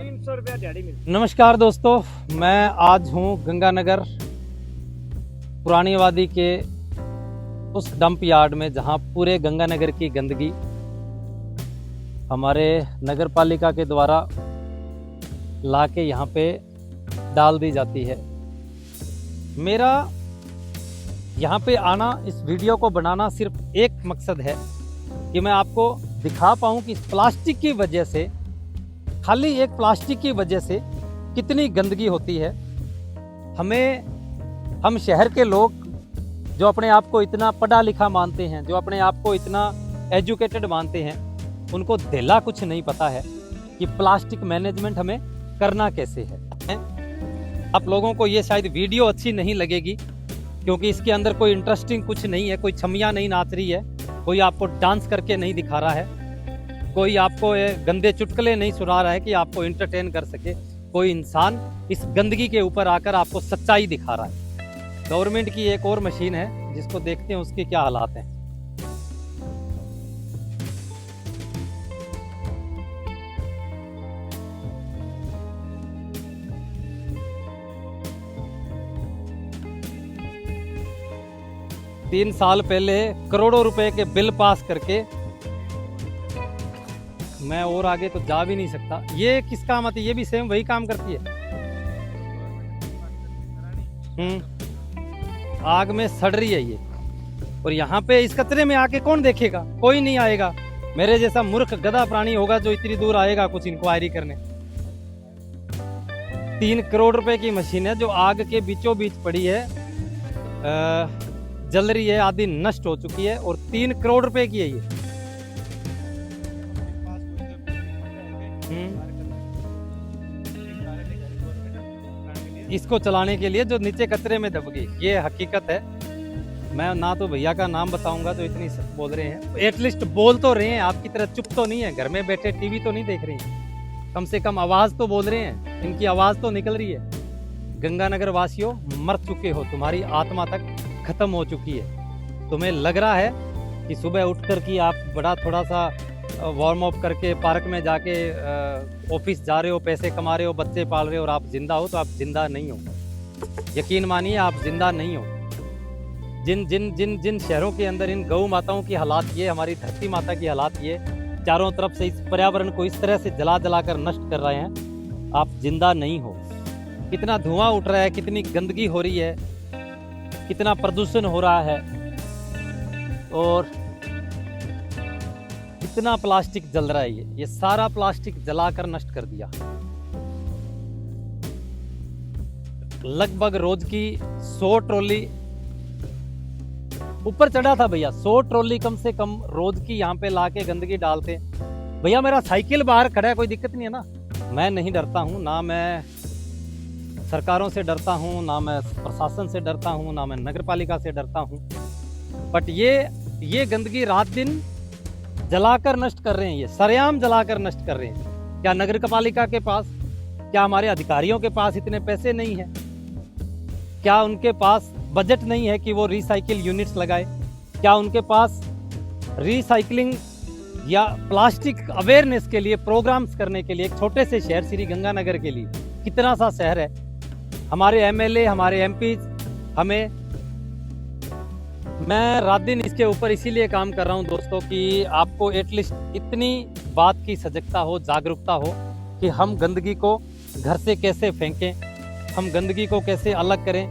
300 रुपया दिहाड़ी मिलती। नमस्कार दोस्तों, मैं आज हूँ गंगानगर पुरानी आबादी के उस डंप यार्ड में जहाँ पूरे गंगानगर की गंदगी हमारे नगर पालिका के द्वारा लाके यहाँ पे डाल दी जाती है। मेरा यहाँ पे आना, इस वीडियो को बनाना सिर्फ एक मकसद है कि मैं आपको दिखा पाऊँ कि इस प्लास्टिक की वजह से, खाली एक प्लास्टिक की वजह से कितनी गंदगी होती है। हम शहर के लोग जो अपने आप को इतना पढ़ा लिखा मानते हैं, जो अपने आप को इतना एजुकेटेड मानते हैं, उनको धेला कुछ नहीं पता है कि प्लास्टिक मैनेजमेंट हमें करना कैसे है। आप लोगों को ये शायद वीडियो अच्छी नहीं लगेगी क्योंकि इसके अंदर कोई इंटरेस्टिंग कुछ नहीं है, कोई छमियाँ नहीं नाच रही है, कोई आपको डांस करके नहीं दिखा रहा है, कोई आपको गंदे चुटकुले नहीं सुना रहा है कि आपको एंटरटेन कर सके। कोई इंसान इस गंदगी के ऊपर आकर आपको सच्चाई दिखा रहा है। गवर्नमेंट की एक और मशीन है जिसको देखते हैं उसके क्या हालात हैं। तीन साल पहले करोड़ों रुपए के बिल पास करके मैं और आगे तो जा भी नहीं सकता। ये किस काम आती है? ये भी सेम वही काम करती है। आग में सड़ रही है ये, और यहाँ पे इस कचरे में आके कौन देखेगा? कोई नहीं आएगा। मेरे जैसा मूर्ख गधा प्राणी होगा जो इतनी दूर आएगा कुछ इंक्वायरी करने। 3 करोड़ रुपए की मशीन है जो आग के बीचों बीच पड़ी है, जल रही है, आधी नष्ट हो चुकी है, और 3 करोड़ रुपए की है ये। इसको चलाने के लिए जो नीचे कचरे में दब गई, ये हकीकत है। मैं ना तो भैया का नाम बताऊंगा जो इतनी सख्त बोल रहे हैं। एटलीस्ट बोल तो रहे हैं, आपकी तरह चुप तो नहीं है, घर में बैठे टीवी तो नहीं देख रहे हैं, कम से कम आवाज तो बोल रहे हैं, इनकी आवाज तो निकल रही है। गंगानगर वासियों, मर चुके हो, तुम्हारी आत्मा तक खत्म हो चुकी है। तुम्हें लग रहा है कि सुबह उठकर कि आप बड़ा थोड़ा सा वार्म अप करके पार्क में जाके ऑफिस जा रहे हो, पैसे कमा रहे हो, बच्चे पाल रहे हो और आप जिंदा हो, तो आप जिंदा नहीं हो। यकीन मानिए आप जिंदा नहीं हो। जिन जिन जिन जिन शहरों के अंदर इन गौ माताओं की हालात ये, हमारी धरती माता की हालात ये, चारों तरफ से इस पर्यावरण को इस तरह से जला जला कर नष्ट कर रहे हैं, आप जिंदा नहीं हो। कितना धुआं उठ रहा है, कितनी गंदगी हो रही है, कितना प्रदूषण हो रहा है, और कितना प्लास्टिक जल रहा है। ये सारा प्लास्टिक जलाकर नष्ट कर दिया। लगभग रोज की 100 ट्रॉली ऊपर चढ़ा था भैया, 100 ट्रॉली कम से कम रोज की यहाँ पे लाके गंदगी डालते। भैया मेरा साइकिल बाहर खड़ा है, कोई दिक्कत नहीं है ना? मैं नहीं डरता हूँ, ना मैं सरकारों से डरता हूँ, ना मैं प्रशासन से डरता हूँ, ना मैं नगर पालिका से डरता हूँ। बट ये गंदगी रात दिन जलाकर नष्ट कर रहे हैं, ये सरेआम जलाकर नष्ट कर रहे हैं। क्या नगर पालिका के पास, क्या हमारे अधिकारियों के पास इतने पैसे नहीं है? क्या उनके पास बजट नहीं है कि वो रिसाइकिल यूनिट्स लगाए? क्या उनके पास रिसाइकलिंग या प्लास्टिक अवेयरनेस के लिए प्रोग्राम्स करने के लिए? एक छोटे से शहर श्री गंगानगर के लिए कितना सा शहर है, हमारे एमएलए, हमारे एमपी हमें, मैं रात दिन इसके ऊपर इसीलिए काम कर रहा हूं दोस्तों कि आपको एटलीस्ट इतनी बात की सजगता हो, जागरूकता हो कि हम गंदगी को घर से कैसे फेंकें, हम गंदगी को कैसे अलग करें,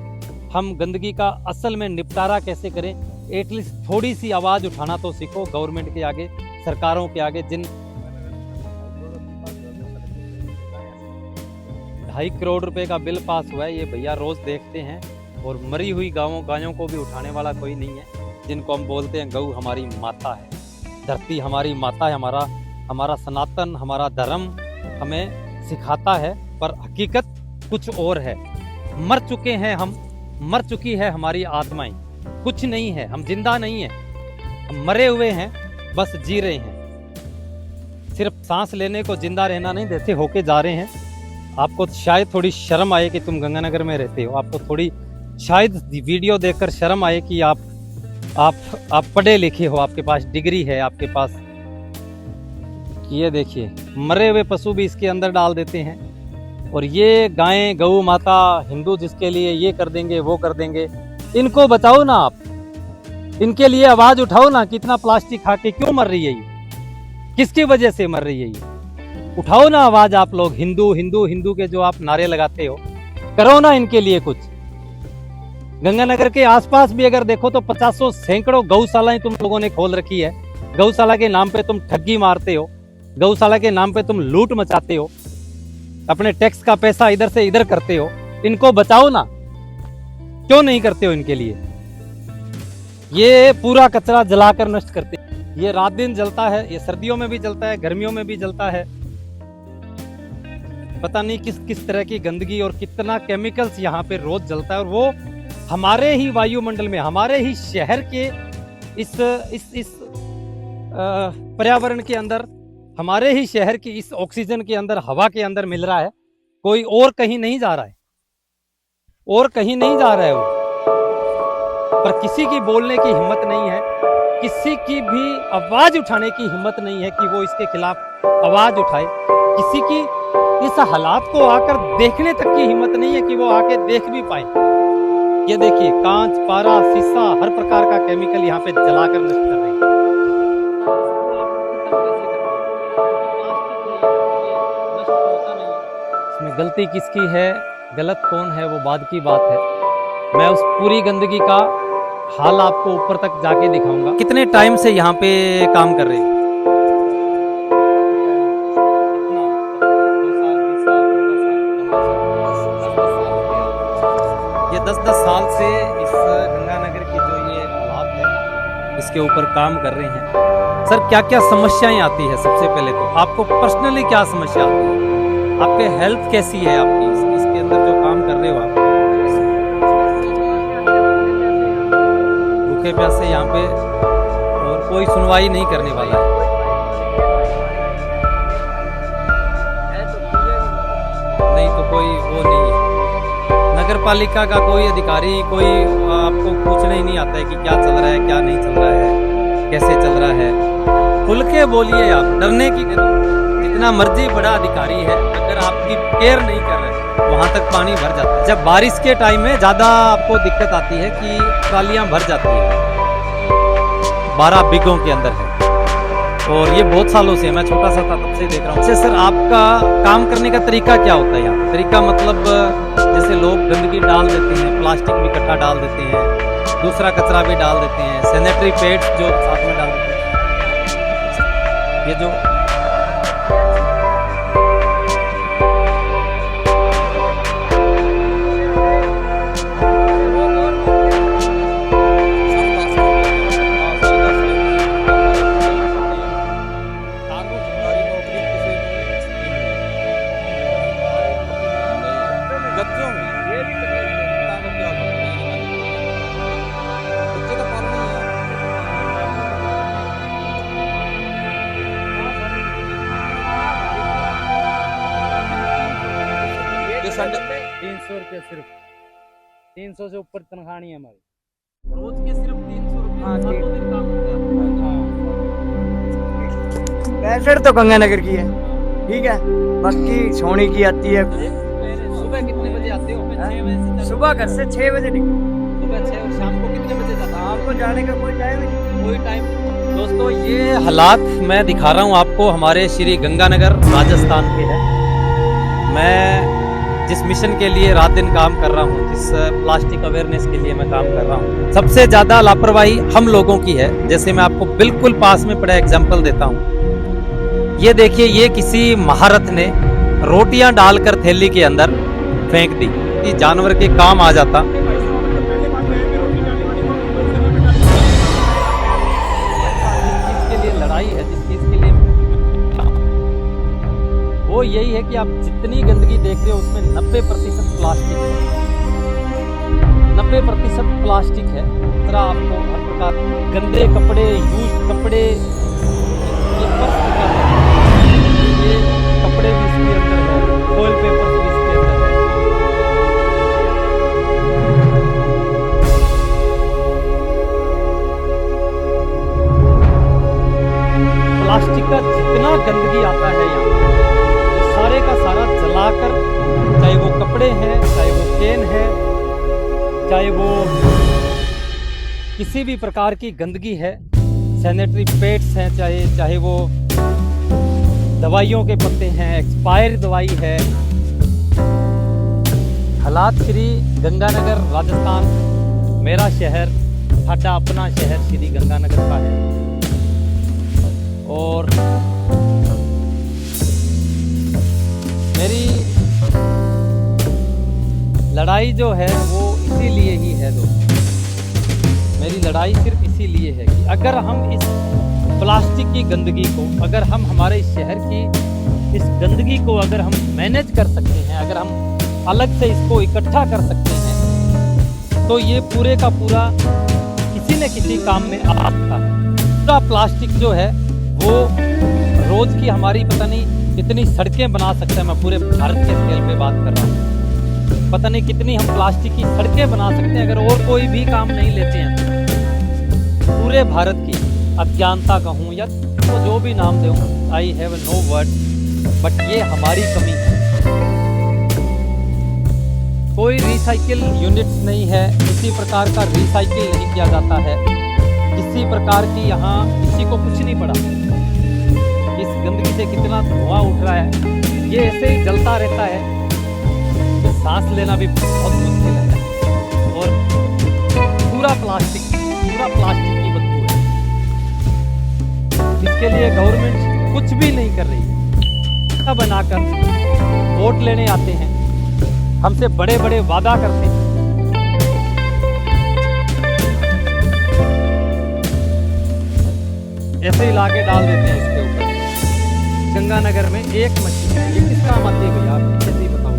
हम गंदगी का असल में निपटारा कैसे करें। एटलीस्ट थोड़ी सी आवाज़ उठाना तो सीखो गवर्नमेंट के आगे, सरकारों के आगे। जिन 2.5 करोड़ रुपए का बिल पास हुआ है, ये भैया रोज देखते हैं, और मरी हुई गायों को भी उठाने वाला कोई नहीं है। जिनको हम बोलते हैं गऊ हमारी माता है, धरती हमारी माता है, हमारा सनातन, हमारा धर्म हमें सिखाता है, पर हकीकत कुछ और है। मर चुके हैं हम, मर चुकी है हमारी आत्माएं, कुछ नहीं है, हम जिंदा नहीं है, हम मरे हुए हैं, बस जी रहे हैं। सिर्फ सांस लेने को जिंदा रहना नहीं देते, होके जा रहे हैं। आपको शायद थोड़ी शर्म आए कि तुम गंगानगर में रहते हो, आपको थोड़ी शायद वीडियो देखकर शर्म आए कि आप पढ़े लिखे हो, आपके पास डिग्री है, आपके पास कि ये देखिए मरे हुए पशु भी इसके अंदर डाल देते हैं। और ये गायें गौ माता हिंदू जिसके लिए ये कर देंगे वो कर देंगे। इनको बचाओ ना आप, इनके लिए आवाज उठाओ ना। कितना प्लास्टिक खा के क्यों मर रही है ये, किसकी वजह से मर रही है ये? उठाओ ना आवाज आप लोग। हिंदू हिंदू हिंदू के जो आप नारे लगाते हो, करो ना इनके लिए कुछ। गंगानगर के आसपास भी अगर देखो तो 50 सैकड़ों गौशालाएं तुम लोगों ने खोल रखी है। गौशाला के नाम पे तुम ठगी मारते हो, गौशाला के नाम पे तुम लूट मचाते हो, अपने टैक्स का पैसा इधर से इधर करते हो। इनको बचाओ ना, क्यों नहीं करते हो इनके लिए? ये पूरा कचरा जलाकर नष्ट करते हैं। ये रात दिन जलता है, ये सर्दियों में भी जलता है, गर्मियों में भी जलता है। पता नहीं किस किस तरह की गंदगी और कितना केमिकल्स यहाँ पे रोज जलता है। और वो हमारे ही वायुमंडल में, हमारे ही शहर के इस पर्यावरण के अंदर, हमारे ही शहर की इस ऑक्सीजन के अंदर, हवा के अंदर मिल रहा है। कोई और कहीं नहीं जा रहा है, और कहीं नहीं जा रहा है वो। पर किसी की बोलने की हिम्मत नहीं है, किसी की भी आवाज उठाने की हिम्मत नहीं है कि वो इसके खिलाफ आवाज उठाए। किसी की इस हालात को आकर देखने तक की हिम्मत नहीं है कि वो आके देख भी पाए। ये देखिए कांच, पारा, शीशा, हर प्रकार का केमिकल यहाँ पे जलाकर नष्ट कर रहे हैं। इसमें गलती किसकी है, गलत कौन है, वो बाद की बात है। मैं उस पूरी गंदगी का हाल आपको ऊपर तक जाके दिखाऊंगा। कितने टाइम से यहाँ पे काम कर रहे हैं? ये 10-10 साल से इस गंगानगर की जो ये हालात है, इसके ऊपर काम कर रहे हैं। सर क्या क्या समस्याएं आती है? सबसे पहले तो आपको पर्सनली क्या समस्या आती है? आपके हेल्थ कैसी है आपकी इसके अंदर जो काम कर रहे हो आप? भूखे प्यासे यहाँ पे, और कोई सुनवाई नहीं करने वाला है। नहीं तो कोई वो नहीं है, नगर पालिका का कोई अधिकारी, कोई आपको पूछना ही नहीं आता है कि क्या चल रहा है, क्या नहीं चल रहा है, कैसे चल रहा है। खुल के बोलिए आप, डरने की जितना मर्जी बड़ा अधिकारी है, अगर आपकी केयर नहीं कर रहे वहां तक पानी भर जाता है। जब बारिश के टाइम में ज्यादा आपको दिक्कत आती है कि ट्रालियां भर जाती है, 12 बिगों के अंदर है। और ये बहुत सालों से, मैं छोटा सा था तब से देख रहा हूँ। अच्छा सर, आपका काम करने का तरीका क्या होता है यहाँ? तरीका मतलब जैसे लोग गंदगी डाल देते हैं, प्लास्टिक भी इकट्ठा डाल देते हैं, दूसरा कचरा भी डाल देते हैं, सैनिटरी पैड्स जो साथ में डाल देते हैं, ये जो सिर्फ 300 से ऊपर तनख्वाह नहीं है हमारी। रोज के सिर्फ 300 रुपए, हाँ, सातों दिन काम होता है। पैंसठ तो गंगानगर की है, ठीक है, बाकी सोनी की आती है। सुबह कितने बजे आते हो? 6 बजे से। सुबह घर से 6 बजे निकलो, सुबह 6 और शाम को कितने बजे जाता है? आपको जाने का कोई टाइम नहीं, कोई टाइम। दोस्तों ये हालात मैं दिखा रहा हूँ आपको, हमारे श्री गंगानगर राजस्थान के है। मैं जिस मिशन के लिए रात दिन काम कर रहा हूँ, जिस प्लास्टिक अवेयरनेस के लिए मैं काम कर रहा हूँ, सबसे ज्यादा लापरवाही हम लोगों की है। जैसे मैं आपको बिल्कुल पास में पड़ा एग्जांपल देता हूँ। ये देखिए, ये किसी महारथ ने रोटियां डालकर थैली के अंदर फेंक दी कि जानवर के काम आ जाता। जिस चीज के लिए लड़ाई है, जिस चीज के लिए वो यही है कि आप जितनी गंदगी देख रहे हो उसमें 90% प्लास्टिक है। 90% प्लास्टिक है। तरह आपको हर प्रकार गंदे कपड़े, यूज कपड़े, ये पर्स ये कपड़े भी इसके अंदर है, फॉइल पेपर भी इसके अंदर है। प्लास्टिक का जितना गंदगी किसी भी प्रकार की गंदगी है, सैनिटरी पैड्स हैं, चाहे वो दवाइयों के पत्ते हैं, एक्सपायर दवाई है। हालात श्री गंगानगर राजस्थान, मेरा शहर, साडा अपना शहर श्री गंगानगर का है। और मेरी लड़ाई जो है वो इसीलिए ही है दोस्तों। मेरी लड़ाई सिर्फ इसीलिए है कि अगर हम इस प्लास्टिक की गंदगी को, अगर हम हमारे इस शहर की इस गंदगी को अगर हम मैनेज कर सकते हैं, अगर हम अलग से इसको इकट्ठा कर सकते हैं, तो ये पूरे का पूरा किसी न किसी काम में आ सकता है। पूरा प्लास्टिक जो है वो रोज की हमारी पता नहीं कितनी सड़कें बना सकता है। मैं पूरे भारत के स्केल पे बात कर रहा हूँ। पता नहीं कितनी हम प्लास्टिक की सड़कें बना सकते हैं अगर और कोई भी काम नहीं लेते हैं। पूरे भारत की अज्ञानता कहूँ या तो जो भी नाम दूँ, I have no word, but ये हमारी कमी है। कोई रिसाइकिल यूनिट्स नहीं है, किसी प्रकार का रिसाइकिल नहीं किया जाता है, किसी प्रकार की यहाँ किसी को कुछ नहीं पड़ा। इस गंदगी से कितना धुआं उठ रहा है, ये ऐसे ही जलता रहता है तो सांस लेना भी बहुत मुश्किल है। और पूरा प्लास्टिक की बदबू है। इसके लिए गवर्नमेंट कुछ भी नहीं कर रही है। बनाकर वोट लेने आते हैं, हमसे बड़े बड़े वादा करते हैं, ऐसे ही लाके डाल देते हैं इसके ऊपर। गंगानगर में एक मशीन है, ये किस काम आती है भैया, आप कैसे ही बताओ।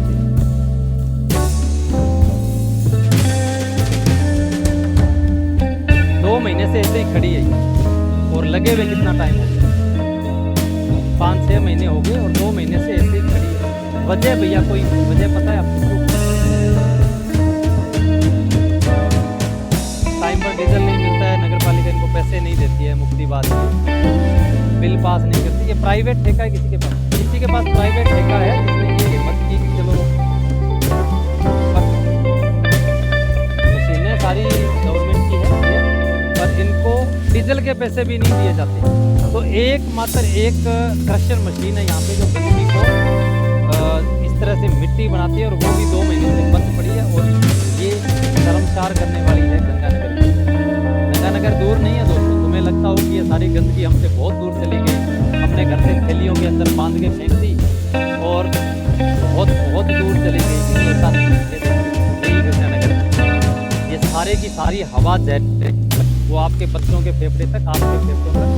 2 महीने से ऐसे ही खड़ी है ये, और लगे हुए कितना टाइम हो गया, 5-6 महीने हो गए और 2 महीने से ऐसे ही खड़ी है। वजह भैया कोई वजह पता है आपको? टाइम पर डीजल नहीं मिलता है, नगर पालिका इनको पैसे नहीं देती है, मुक्ति बात है, बिल पास नहीं करती। ये प्राइवेट ठेका है किसी के पास प्राइवेट ठेका है जिसने ये हिम्मत की कि चलो मशीनें सारी गवर्नमेंट की है, पर इनको डीजल के पैसे भी नहीं दिए जाते। तो मात्र एक क्रशर मशीन है यहाँ पे जो गंदगी को इस तरह से मिट्टी बनाती है, और वो भी 2 महीने से बंद पड़ी है। और ये शर्मसार करने वाली है गंगानगर की। गंगानगर दूर नहीं है दोस्तों, तुम्हें लगता हो कि ये सारी गंदगी हमसे बहुत दूर चली गई, हमने घर से थैलियों के अंदर बांध के फेंक दी और बहुत बहुत दूर चली गई। ऐसा नहीं गंगानगर, ये सारे की सारी हवा जहर वो आपके बच्चों के फेफड़े तक, आपके फेफड़ों तक